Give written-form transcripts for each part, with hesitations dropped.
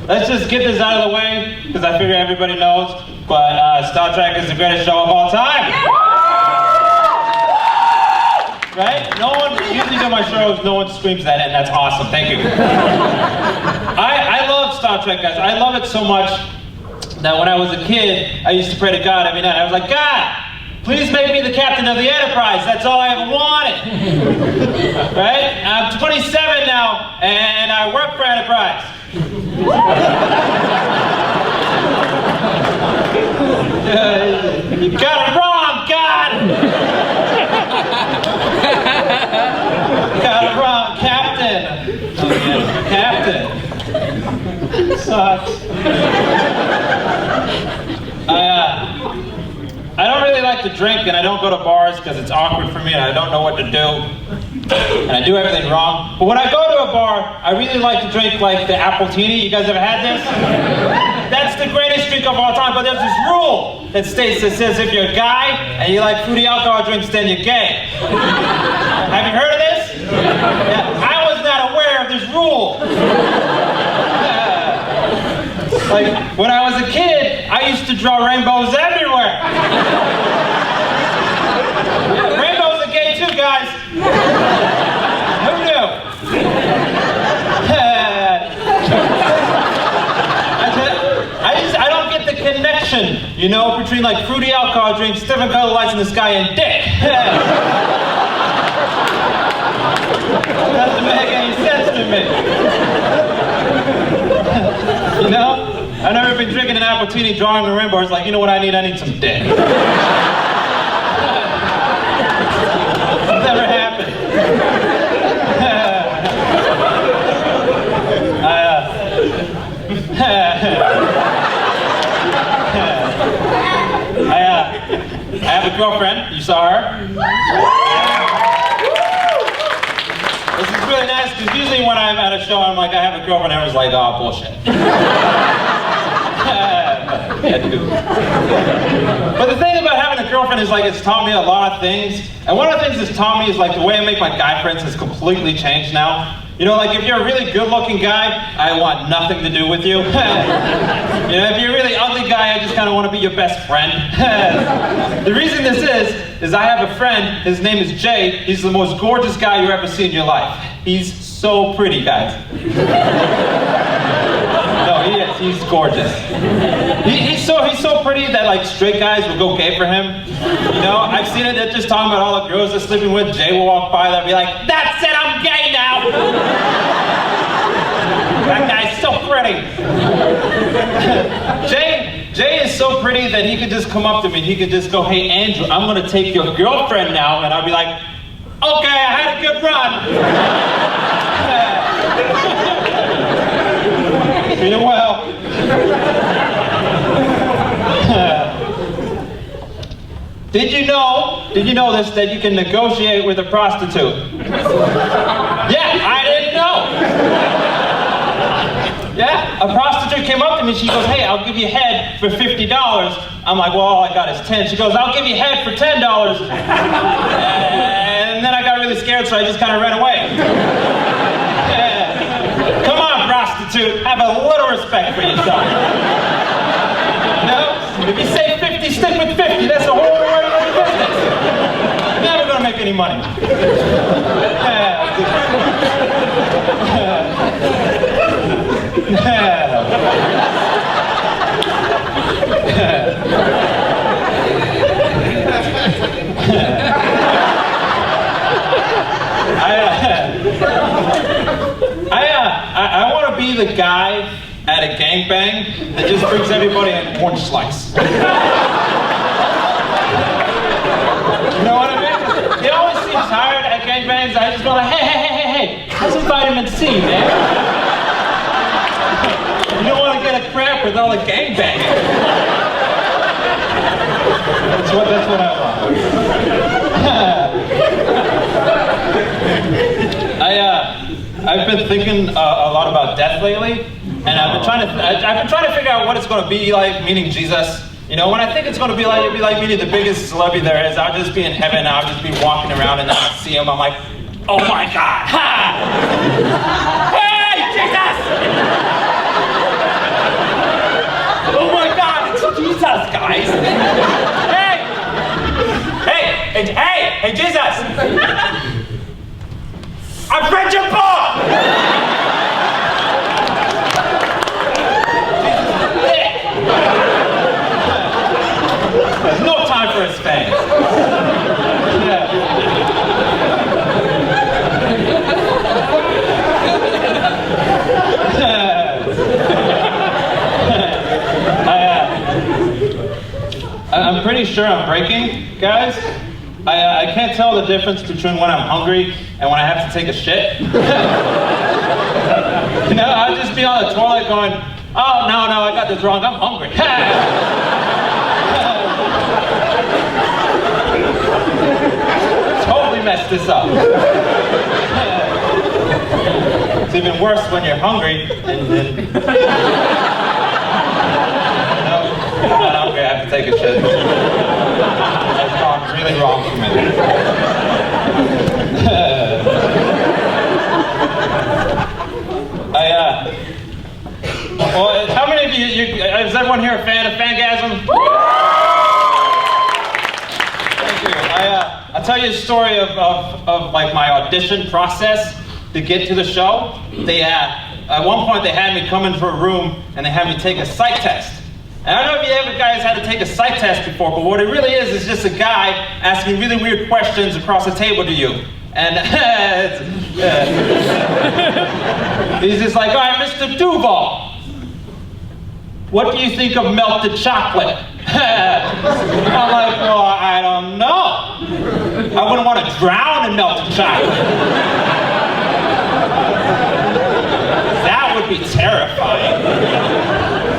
let's just get this out of the way, because I figure everybody knows, but Star Trek is the greatest show of all time. Right? No one, usually on my shows, no one screams that, and that's awesome. Thank you. I love Star Trek, guys. I love it so much that when I was a kid, I used to pray to God every night. I was like, God, please make me the captain of the Enterprise. That's all I ever wanted. Right? I'm 27 now, and I work for Enterprise. You got it wrong, God! Got it wrong, Captain. Oh, yeah. Captain. Sucks. I don't really like to drink, and I don't go to bars because it's awkward for me and I don't know what to do. And I do everything wrong. But when I go to a bar, I really like to drink like the Appletini. You guys ever had this? That's the greatest drink of all time, but there's this rule that states that says if you're a guy and you like fruity alcohol drinks, then you're gay. Have you heard of this? Yeah, I was not aware of this rule. Like, when I was a kid, I used to draw rainbows everywhere. Rainbows are gay too, guys. Who knew? I don't get the connection, you know, between like fruity alcohol drinks, different color lights in the sky, and dick. Doesn't make any sense to me. You know? I've never been drinking an Appletini, drawing a rainbow. It's like, you know what I need? I need some dick. Never happened. I have a girlfriend. You saw her. This is really nice because usually when I'm at a show, I'm like, I have a girlfriend. Everyone's like, oh, bullshit. But the thing about having a girlfriend is like it's taught me a lot of things. And one of the things it's taught me is like the way I make my guy friends has completely changed now. You know, like if you're a really good-looking guy, I want nothing to do with you. You know, if you're a really ugly guy, I just kind of want to be your best friend. The reason this is I have a friend, his name is Jay. He's the most gorgeous guy you ever see in your life. He's so pretty, guys. No, he is. He's gorgeous. He's so pretty that like straight guys will go gay for him. You know, I've seen it. They're just talking about all the girls they're sleeping with. Jay will walk by, they'll be like, "That's it, I'm gay now." That guy's so pretty. Jay is so pretty that he could just come up to me. He could just go, "Hey, Andrew, I'm gonna take your girlfriend now," and I'll be like, "Okay, I had a good run." Doing well. Did you know this, that you can negotiate with a prostitute? Yeah, I didn't know. Yeah, a prostitute came up to me, she goes, "Hey, I'll give you head for $50. I'm like, "Well, all I got is 10. She goes, "I'll give you head for $10. And then I got really scared, so I just kind of ran away. Come on, prostitute, have a little respect for yourself. No? If you say 50, stick with 50. That's the whole way of the business. Never gonna make any money. I want to be the guy at a gangbang that just brings everybody an orange slice. You know what I mean? They always seem tired at gangbangs. I just go like, hey, how's some vitamin C, man? You don't want to get a cramp with all the gangbanging. That's what I want. I've been thinking a lot about death lately, and I've been trying to figure out what it's going to be like meeting Jesus. You know, when I think it's going to be like, it'd be like meeting the biggest celebrity there is. I'll just be in heaven, I'll just be walking around, and then I'll see him. I'm like, oh my God! Ha! Hey, Jesus! pretty sure I'm breaking, guys. I can't tell the difference between when I'm hungry and when I have to take a shit. You know, I'll just be on the toilet going, oh, no, I got this wrong, I'm hungry. Totally messed this up. It's even worse when you're hungry and I'm not hungry, I have to take a shit. That's gone really wrong for me. Well, how many of you, is everyone here a fan of Fangasm? Thank you. I'll tell you a story of like my audition process to get to the show. They, at one point they had me come into a room and they had me take a psych test. And I don't know if you ever guys had to take a psych test before, but what it really is just a guy asking really weird questions across the table to you. And he's just like, all right, Mr. Duvall, what do you think of melted chocolate? I'm like, well, I don't know. I wouldn't want to drown in melted chocolate. That would be terrifying.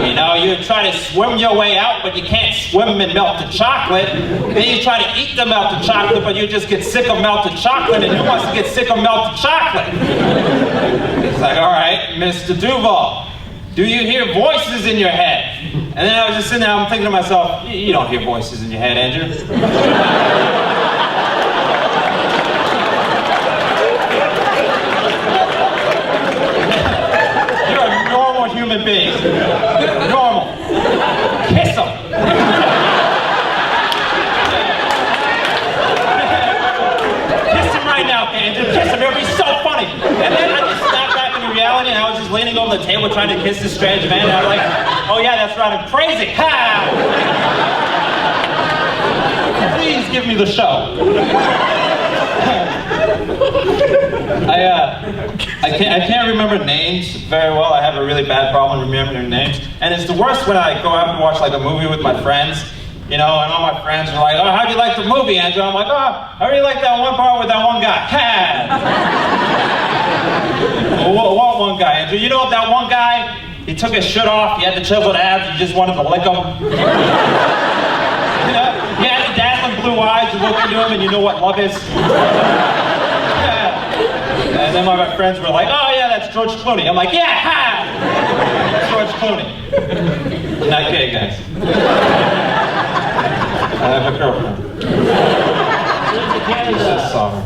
You know, you try to swim your way out, but you can't swim in melted chocolate. Then you try to eat the melted chocolate, but you just get sick of melted chocolate, and who wants to get sick of melted chocolate? It's like, all right, Mr. Duvall, do you hear voices in your head? And then I was just sitting there, I'm thinking to myself, you don't hear voices in your head, Andrew. You're a normal human being. Normal. Kiss him. Kiss him right now, Andrew. Kiss him. It'll be so funny. And then I just snapped back into reality, and I was just leaning over the table trying to kiss this strange man, and I was like, oh yeah, that's right, I'm crazy. Ha! Please give me the show. I can't remember names very well. I have a really bad problem remembering names. And it's the worst when I go out and watch like a movie with my friends, you know, and all my friends are like, oh, how'd you like the movie, Andrew? I'm like, oh, I really like that one part with that one guy. Ha! What one guy, Andrew? You know that one guy? He took his shirt off, he had the chiseled abs, you just wanted to lick him. You know, he had the dazzling blue eyes, you look into him and you know what love is. Yeah. And then my friends were like, oh yeah, that's George Clooney. I'm like, yeah, ha! That's George Clooney. I'm not gay, guys. I have a girlfriend. I just saw her.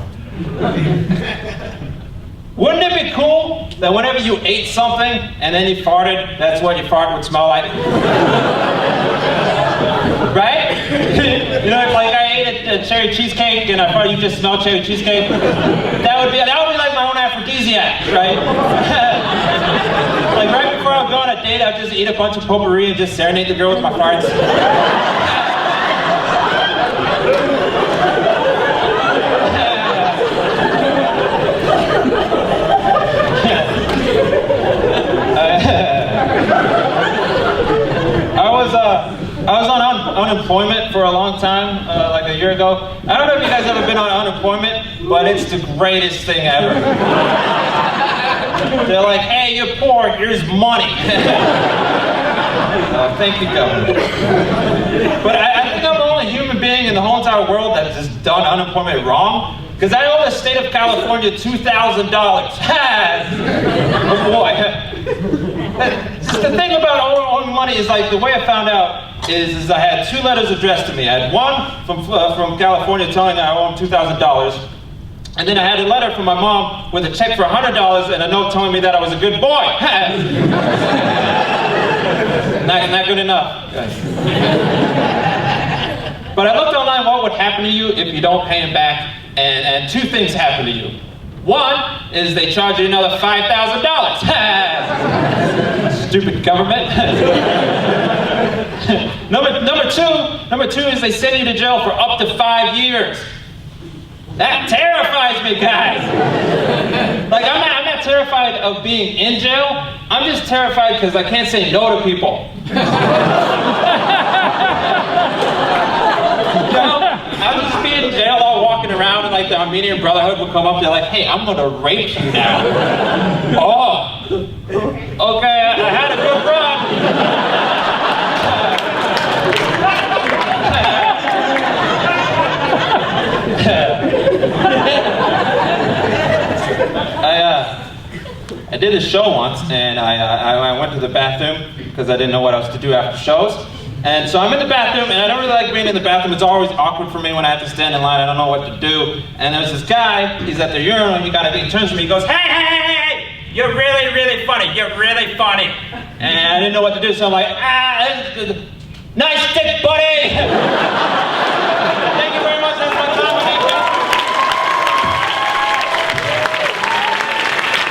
Wouldn't it be cool that whenever you ate something and then you farted, that's what your fart would smell like? Right? You know, if like I ate a cherry cheesecake and I thought you just smelled cherry cheesecake, that would be like my own aphrodisiac, right? Like right before I would go on a date, I'd just eat a bunch of potpourri and just serenade the girl with my farts. I was on unemployment for a long time, like a year ago. I don't know if you guys ever been on unemployment, but it's the greatest thing ever. They're like, hey, you're poor, here's money. Thank you, government. But I think I'm the only human being in the whole entire world that has done unemployment wrong. Because I owe the state of California $2,000. Oh boy. Just the thing about owing money is like, the way I found out is I had 2 letters addressed to me. I had one from California telling me I owe him $2,000. And then I had a letter from my mom with a check for $100 and a note telling me that I was a good boy. Not good enough, guys. But I looked online what would happen to you if you don't pay him back, and 2 things happen to you. One is they charge you another $5,000. Stupid government. Number two is they send you to jail for up to 5 years. That terrifies me, guys. Like, I'm not terrified of being in jail. I'm just terrified because I can't say no to people. jail all walking around and like the Armenian Brotherhood would come up, they're like, hey, I'm gonna rape you now. Oh, okay, I had a good run. I did a show once, and I went to the bathroom because I didn't know what else to do after shows. And so I'm in the bathroom, and I don't really like being in the bathroom. It's always awkward for me when I have to stand in line. I don't know what to do. And there's this guy, he's at the urinal, and he turns to me, he goes, hey, you're really, really funny. You're really funny. And I didn't know what to do, so I'm like, nice dick, buddy.